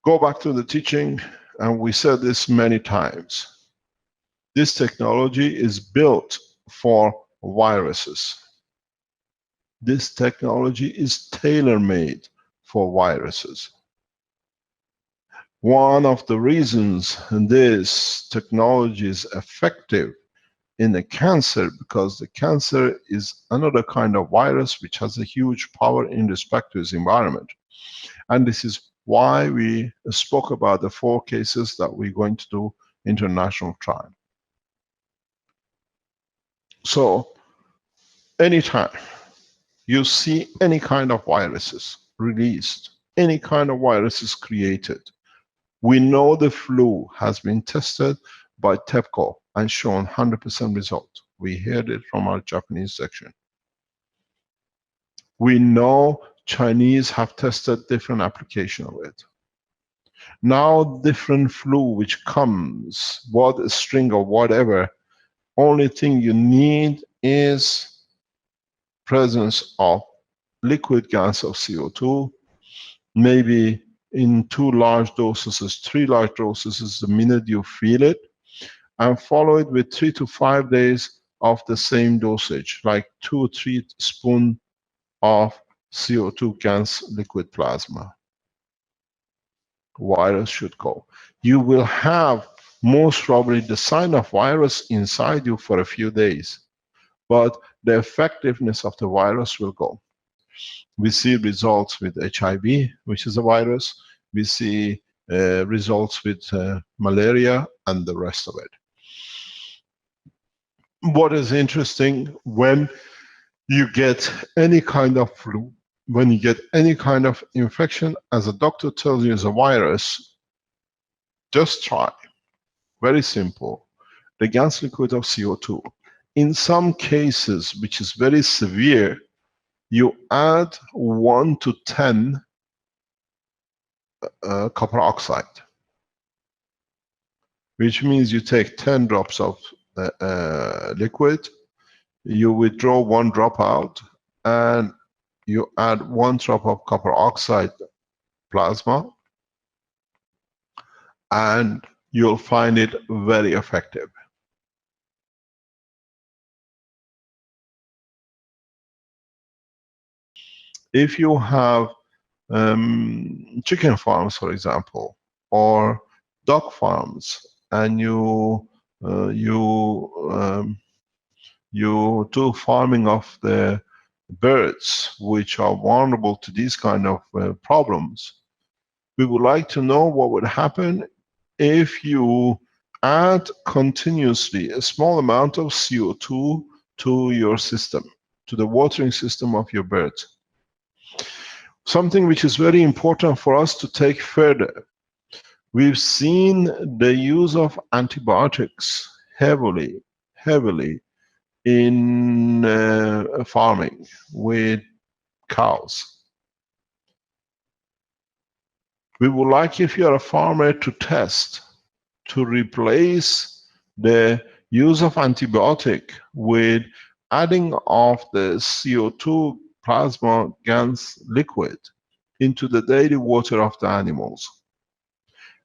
Go back to the teaching, and we said this many times. This technology is built for viruses. This technology is tailor-made for viruses. One of the reasons this technology is effective in the cancer, because the cancer is another kind of virus which has a huge power in respect to its environment. And this is why we spoke about the 4 cases that we're going to do international trial. So, anytime you see any kind of viruses released, any kind of viruses created, we know the flu has been tested by TEPCO and shown 100% result. We heard it from our Japanese section. We know Chinese have tested different application of it. Now different flu which comes, what a string or whatever, only thing you need is presence of liquid gas of CO2, maybe in 2 large doses, 3 large doses the minute you feel it, and follow it with 3 to 5 days of the same dosage, like 2 or 3 spoons of CO2 GANS liquid plasma. Virus should go. You will have most probably the sign of virus inside you for a few days, but the effectiveness of the virus will go. We see results with HIV, which is a virus. We see results with malaria and the rest of it. What is interesting, when you get any kind of flu, when you get any kind of infection, as a doctor tells you it's a virus, just try. Very simple. The GANS liquid of CO2. In some cases, which is very severe, you add 1 to 10 copper oxide, which means you take 10 drops of liquid, you withdraw 1 drop out, and you add 1 drop of copper oxide plasma, and you'll find it very effective. If you have chicken farms, for example, or dog farms, and you do farming of the birds which are vulnerable to these kind of problems, we would like to know what would happen if you add continuously a small amount of CO2 to your system, to the watering system of your birds. Something which is very important for us to take further. We've seen the use of antibiotics heavily in farming with cows. We would like, if you're a farmer, to test, to replace the use of antibiotic with adding of the CO2 plasma GANS liquid into the daily water of the animals.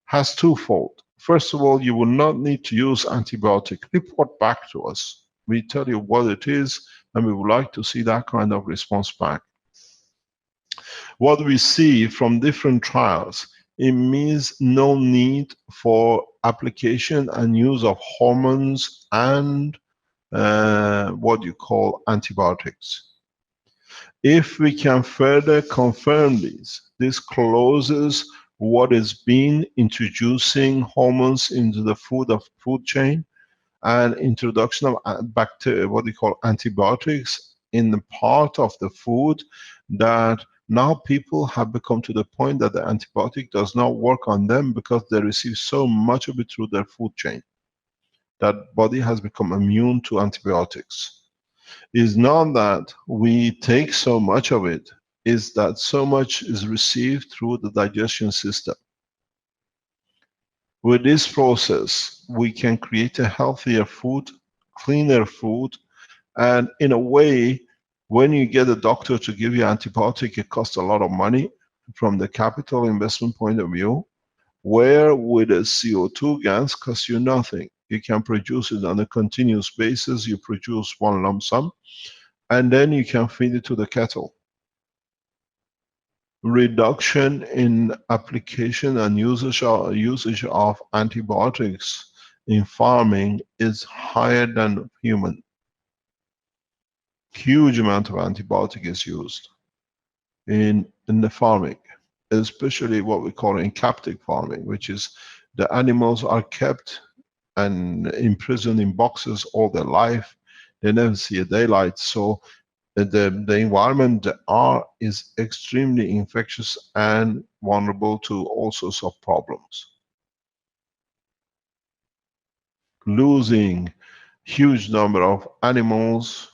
Has twofold. First of all, you will not need to use antibiotic. Report back to us. We tell you what it is, and we would like to see that kind of response back. What we see from different trials, it means no need for application and use of hormones and what you call antibiotics. If we can further confirm this closes what is being introducing hormones into the food chain, and introduction of bacteria, what they call antibiotics, in the part of the food, that now people have become to the point that the antibiotic does not work on them because they receive so much of it through their food chain, that body has become immune to antibiotics. It's not that we take so much of it, is that so much is received through the digestion system. With this process, we can create a healthier food, cleaner food, and in a way, when you get a doctor to give you antibiotic, it costs a lot of money from the capital investment point of view. Where with a CO2 GANS costs you nothing. You can produce it on a continuous basis. You produce one lump sum, and then you can feed it to the kettle. Reduction in application and usage of antibiotics in farming is higher than human. Huge amount of antibiotic is used in the farming, especially what we call in captive farming, which is the animals are kept and imprisoned in boxes all their life. They never see a daylight. So the environment they are is extremely infectious and vulnerable to all sorts of problems. Losing huge number of animals,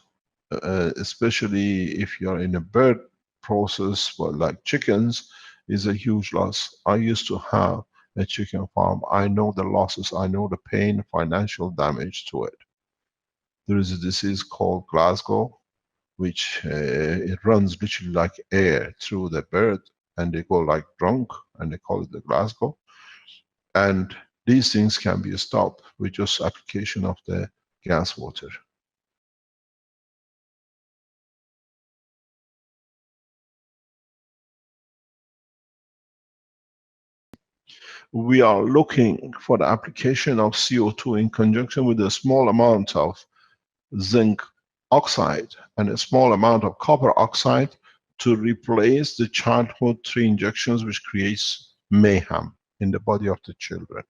especially if you're in a bird process, well, like chickens, is a huge loss. I used to have a chicken farm. I know the losses, I know the pain, financial damage to it. There is a disease called Glasgow, which it runs literally like air through the bird, and they go like drunk, and they call it the Glasgow. And these things can be stopped with just application of the gas water. We are looking for the application of CO2 in conjunction with a small amount of zinc oxide and a small amount of copper oxide to replace the childhood 3 injections, which creates mayhem in the body of the children.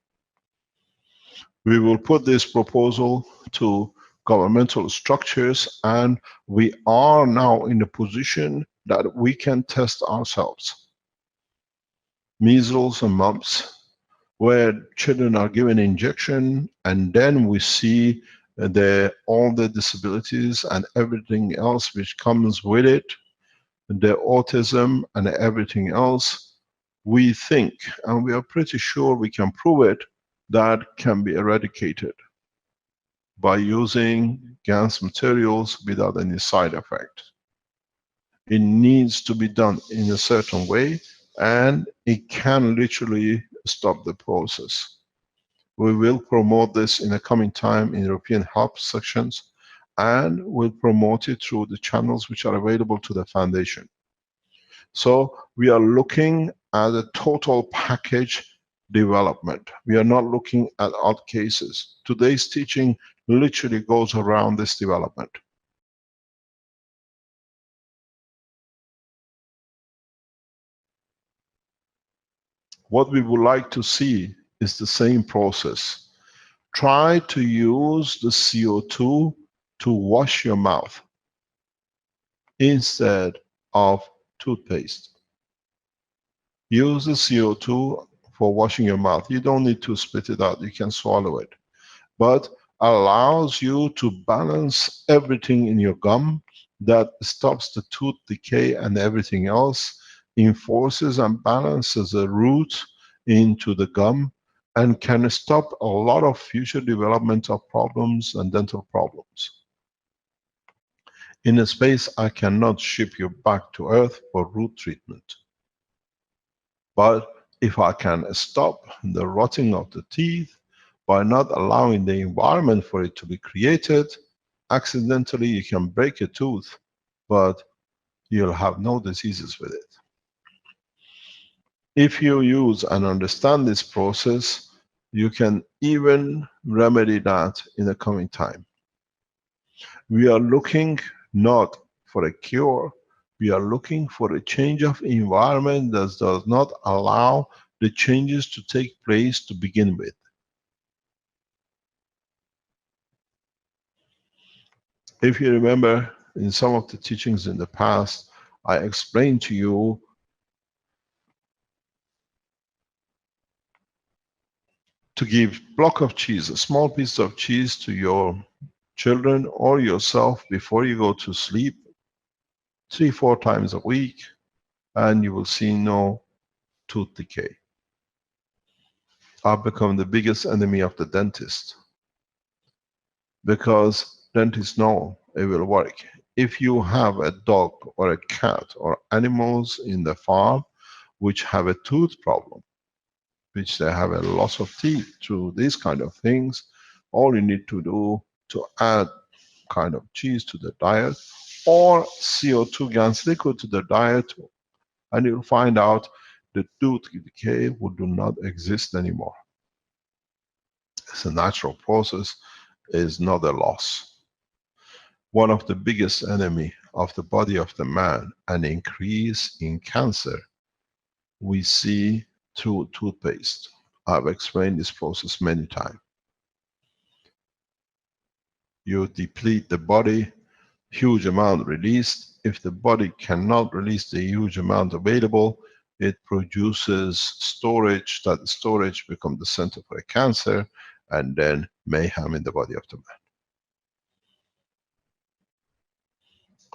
We will put this proposal to governmental structures, and we are now in a position that we can test ourselves. Measles and mumps, where children are given injection, and then we see all the disabilities and everything else which comes with it, the autism and everything else. We think, and we are pretty sure we can prove it, that can be eradicated by using GANS materials without any side effect. It needs to be done in a certain way, and it can literally stop the process. We will promote this in the coming time in European Hub sections, and we'll promote it through the channels which are available to the foundation. So we are looking at a total package development. We are not looking at odd cases. Today's teaching literally goes around this development. What we would like to see is the same process. Try to use the CO2 to wash your mouth instead of toothpaste. Use the CO2 for washing your mouth. You don't need to spit it out, you can swallow it. But allows you to balance everything in your gum, that stops the tooth decay and everything else, enforces and balances the root into the gum, and can stop a lot of future development of problems and dental problems. In a space, I cannot ship you back to Earth for root treatment. But if I can stop the rotting of the teeth by not allowing the environment for it to be created, accidentally you can break a tooth, but you'll have no diseases with it. If you use and understand this process, you can even remedy that in the coming time. We are looking not for a cure, we are looking for a change of environment that does not allow the changes to take place to begin with. If you remember, in some of the teachings in the past, I explained to you to give block of cheese, a small piece of cheese to your children or yourself before you go to sleep 3-4 times a week, and you will see no tooth decay. I've become the biggest enemy of the dentist, because dentists know it will work. If you have a dog or a cat or animals in the farm which have a tooth problem, which they have a loss of teeth through these kind of things. All you need to do to add kind of cheese to the diet, or CO2 GANS liquid to the diet, and you'll find out the tooth decay would do not exist anymore. It's a natural process, is not a loss. One of the biggest enemy of the body of the man, an increase in cancer, we see through toothpaste. I've explained this process many times. You deplete the body, huge amount released. If the body cannot release the huge amount available, it produces storage, that storage becomes the center for a cancer, and then mayhem in the body of the man.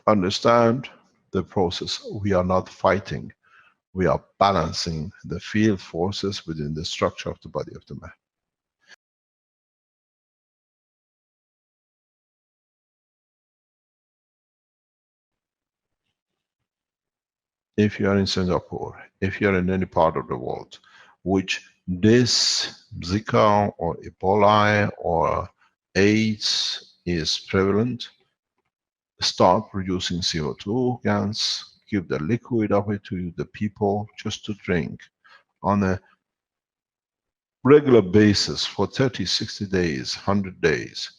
Understand the process. We are not fighting. We are balancing the field forces within the structure of the body of the man. If you are in Singapore, if you are in any part of the world, which this Zika or Ebola or AIDS is prevalent, start producing CO2 GANS, give the liquid of it to the people just to drink on a regular basis for 30, 60 days, 100 days,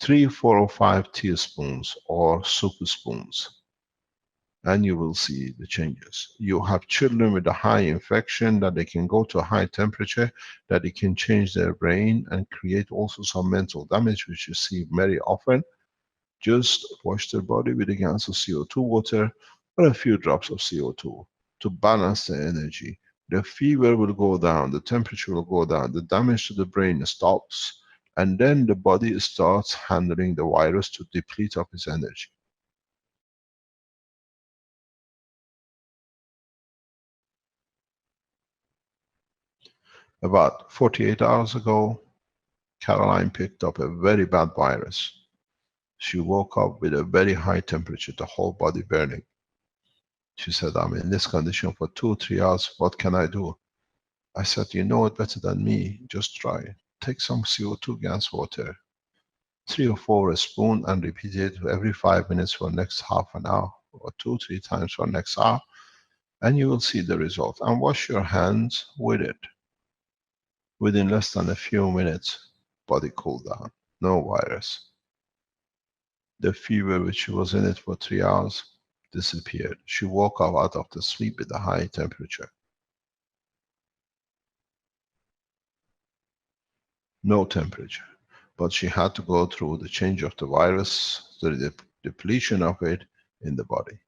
3, 4 or 5 teaspoons or soup spoons, and you will see the changes. You have children with a high infection that they can go to a high temperature, that it can change their brain and create also some mental damage, which you see very often. Just wash their body with a gallon of CO2 water or a few drops of CO2 to balance the energy. The fever will go down, the temperature will go down, the damage to the brain stops, and then the body starts handling the virus to deplete of its energy. About 48 hours ago, Caroline picked up a very bad virus. She woke up with a very high temperature, the whole body burning. She said, I'm in this condition for 2-3 hours, what can I do? I said, you know it better than me, just try it. Take some CO2 GANS water, 3 or 4 a spoon, and repeat it every 5 minutes for next half an hour, or 2-3 times for next hour, and you will see the result. And wash your hands with it. Within less than a few minutes, body cooled down, no virus. The fever which was in it for 3 hours disappeared. She woke up out of the sleep with a high temperature. No temperature. But she had to go through the change of the virus, the depletion of it in the body.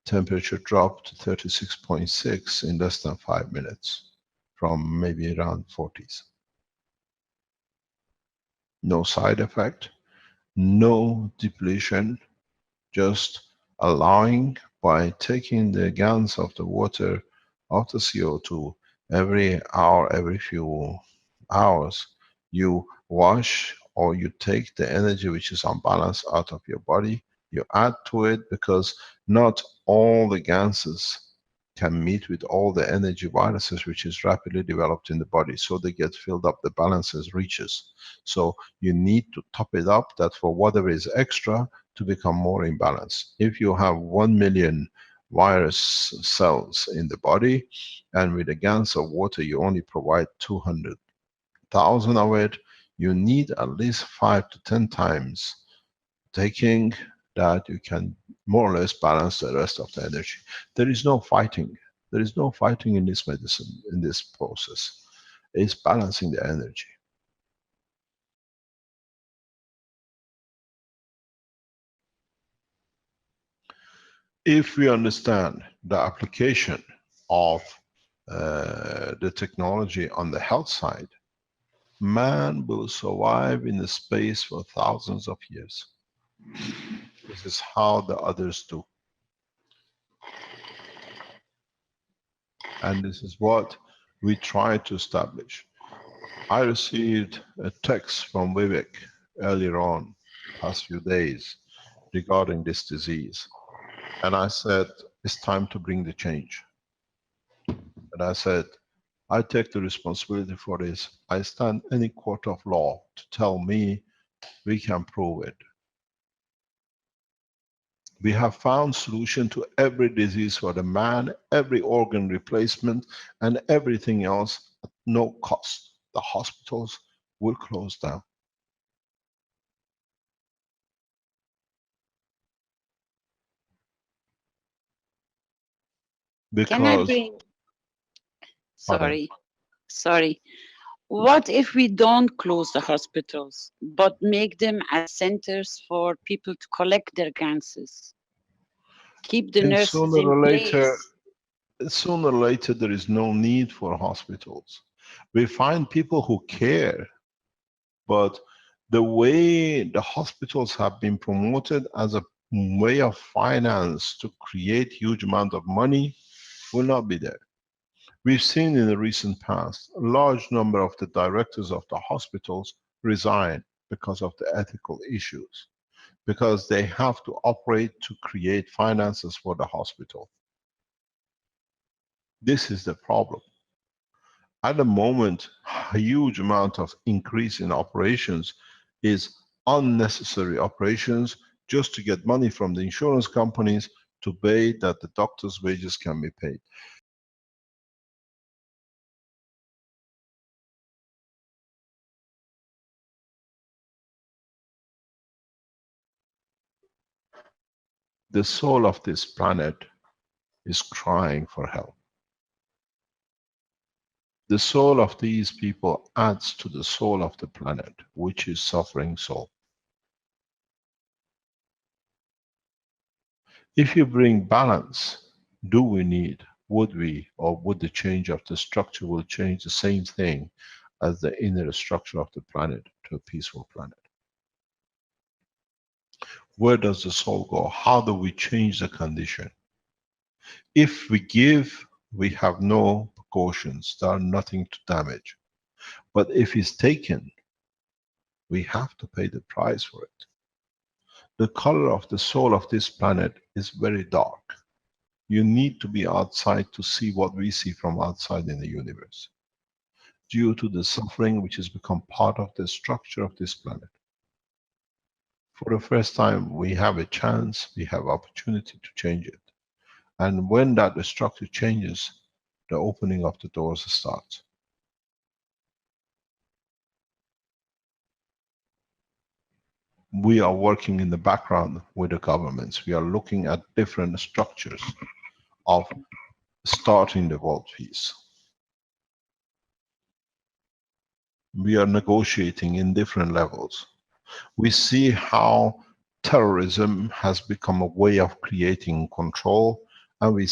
Temperature dropped to 36.6 in less than 5 minutes, from maybe around 40s. No side effect, no depletion, just allowing, by taking the GANS of the water, of the CO2, every hour, every few hours, you wash or you take the energy which is unbalanced out of your body, you add to it, because not all the GANSes can meet with all the energy viruses which is rapidly developed in the body, so they get filled up, the balances reaches. So you need to top it up, that for whatever is extra to become more in balance. If you have 1 million virus cells in the body, and with a GANS of water you only provide 200,000 of it, you need at least 5 to 10 times taking, that you can more or less balance the rest of the energy. There is no fighting. There is no fighting in this medicine, in this process. It's balancing the energy. If we understand the application of the technology on the health side, man will survive in the space for thousands of years. This is how the others do. And this is what we try to establish. I received a text from Vivek earlier on, past few days, regarding this disease. And I said, it's time to bring the change. And I said, I take the responsibility for this. I stand any court of law to tell me we can prove it. We have found solution to every disease for the man, every organ replacement, and everything else at no cost. The hospitals will close down. Can I Because, bring, pardon, sorry, sorry. What if we don't close the hospitals, but make them as centers for people to collect their ganses? Keep the and nurses in place. sooner or later there is no need for hospitals. We find people who care, but the way the hospitals have been promoted as a way of finance to create huge amount of money will not be there. We've seen in the recent past a large number of the directors of the hospitals resign because of the ethical issues, because they have to operate to create finances for the hospital. This is the problem. At the moment, a huge amount of increase in operations is unnecessary operations just to get money from the insurance companies to pay that the doctors' wages can be paid. The soul of this planet is crying for help. The soul of these people adds to the soul of the planet, which is suffering soul. If you bring balance, do we need, would we, or would the change of the structure will change the same thing as the inner structure of the planet to a peaceful planet? Where does the soul go? How do we change the condition? If we give, we have no precautions. There are nothing to damage. But if it's taken, we have to pay the price for it. The color of the soul of this planet is very dark. You need to be outside to see what we see from outside in the universe, due to the suffering which has become part of the structure of this planet. For the first time, we have a chance, we have opportunity to change it. And when that structure changes, the opening of the doors starts. We are working in the background with the governments. We are looking at different structures of starting the world peace. We are negotiating in different levels. We see how terrorism has become a way of creating control, and we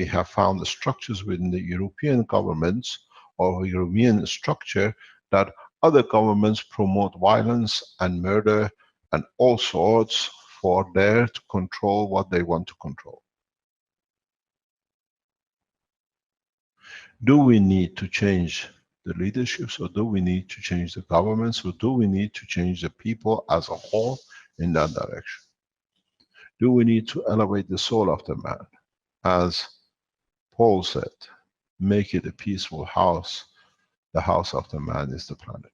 have found the structures within the European governments or European structure that other governments promote violence and murder and all sorts for there to control what they want to control. Do we need to change the leaderships, or do we need to change the governments, or do we need to change the people as a whole in that direction? Do we need to elevate the soul of the man? As Paul said, make it a peaceful house. The house of the man is the planet.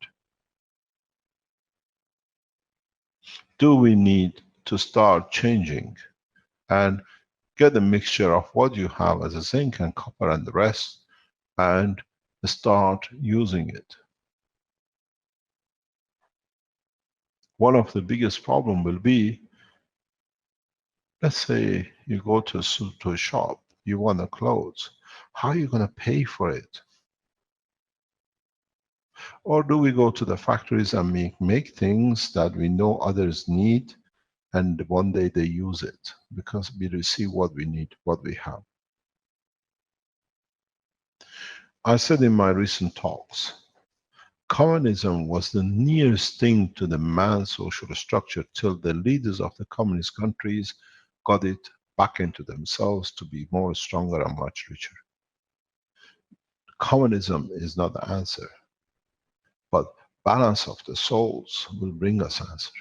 Do we need to start changing and get a mixture of what you have as a zinc and copper and the rest and start using it? One of the biggest problem will be, let's say you go to a shop, you want a clothes. How are you going to pay for it? Or do we go to the factories and make things that we know others need, and one day they use it because we receive what we need, what we have. I said in my recent talks, communism was the nearest thing to the man's social structure till the leaders of the communist countries got it back into themselves to be more stronger and much richer. Communism is not the answer, but balance of the souls will bring us answer.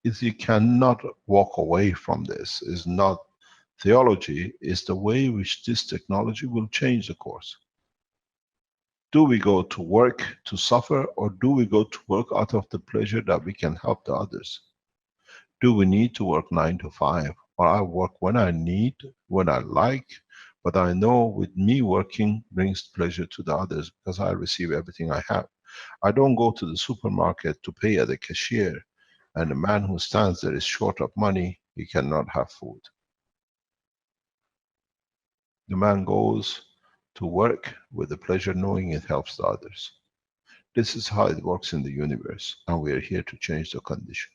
If you cannot walk away from this, is not theology, is the way which this technology will change the course. Do we go to work to suffer, or do we go to work out of the pleasure that we can help the others? Do we need to work 9 to 5? Or I work when I need, when I like, but I know with me working brings pleasure to the others because I receive everything I have. I don't go to the supermarket to pay at the cashier, and the man who stands there is short of money, he cannot have food. The man goes to work with the pleasure knowing it helps the others. This is how it works in the universe, and we are here to change the condition.